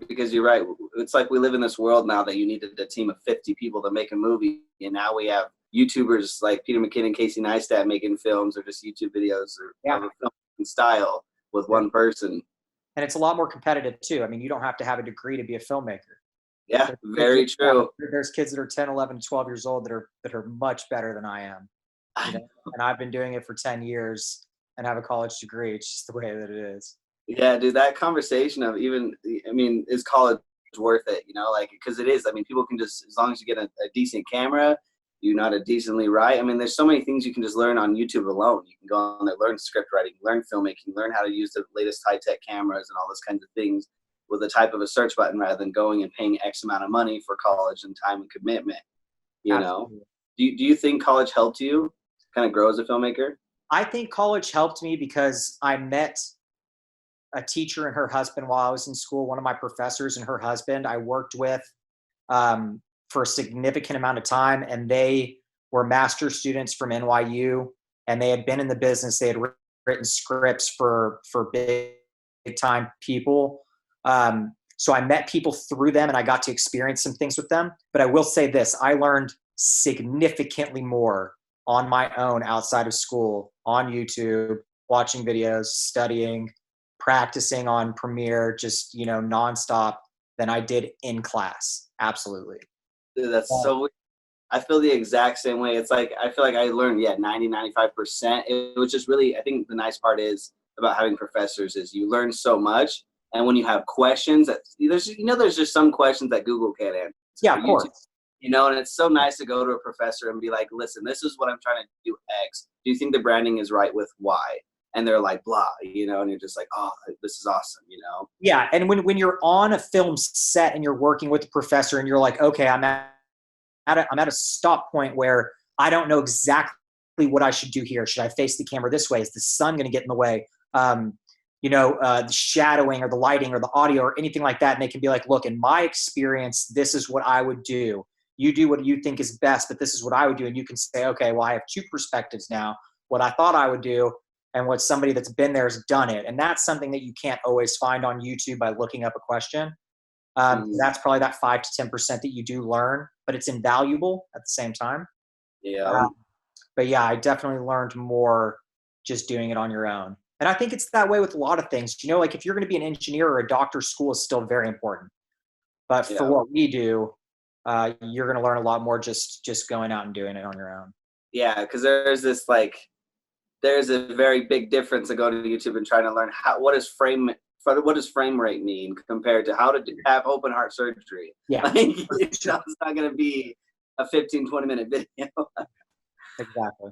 because you're right. It's like we live in this world now that you needed a team of 50 people to make a movie, and now we have YouTubers like Peter McKinnon, Casey Neistat making films, or just YouTube videos, or Yeah. of a film style with one person. And it's a lot more competitive too. I mean, you don't have to have a degree to be a filmmaker. Yeah, very true. There's kids that are 10, 11, 12 years old that are much better than I am. You know? And I've been doing it for 10 years and have a college degree. It's just the way that it is. Yeah, dude, that conversation of is college worth it? You know, like, because it is. I mean, people can just, as long as you get a decent camera, you know how to decently write. I mean, there's so many things you can just learn on YouTube alone. You can go on there, learn script writing, learn filmmaking, learn how to use the latest high-tech cameras and all those kinds of things with a type of a search button rather than going and paying X amount of money for college and time and commitment. You Absolutely. know, do you think college helped you kind of grow as a filmmaker? I think college helped me because I met a teacher and her husband while I was in school. One of my professors and her husband I worked with for a significant amount of time, and they were master's students from NYU, and they had been in the business. They had written scripts for big time people. So I met people through them, and I got to experience some things with them. But I will say this, I learned significantly more on my own outside of school, on YouTube, watching videos, studying, practicing on Premiere, just, nonstop, than I did in class. Absolutely. Dude, that's so, I feel the exact same way. It's like, I feel like I learned, 90, 95%. It was just really, I think the nice part is about having professors is you learn so much. And when you have questions, there's just some questions that Google can't answer. Yeah, of course. And it's so nice to go to a professor and be like, listen, this is what I'm trying to do X. Do you think the branding is right with Y? And they're like, blah, and you're just like, oh, this is awesome, Yeah, and when you're on a film set and you're working with the professor and you're like, okay, I'm at a stop point where I don't know exactly what I should do here. Should I face the camera this way? Is the sun going to get in the way? The shadowing or the lighting or the audio or anything like that. And they can be like, look, in my experience, this is what I would do. You do what you think is best, but this is what I would do. And you can say, okay, well, I have two perspectives now. What I thought I would do and what somebody that's been there has done it. And that's something that you can't always find on YouTube by looking up a question. That's probably that 5 to 10% that you do learn, but it's invaluable at the same time. Yeah. But yeah, I definitely learned more just doing it on your own. And I think it's that way with a lot of things. Like if you're going to be an engineer or a doctor, school is still very important. But for what we do, you're going to learn a lot more just going out and doing it on your own. Yeah, because there's a very big difference to go to YouTube and trying to learn what does frame rate mean compared to how to have open heart surgery. Yeah. It's not going to be a 15, 20-minute video. Exactly.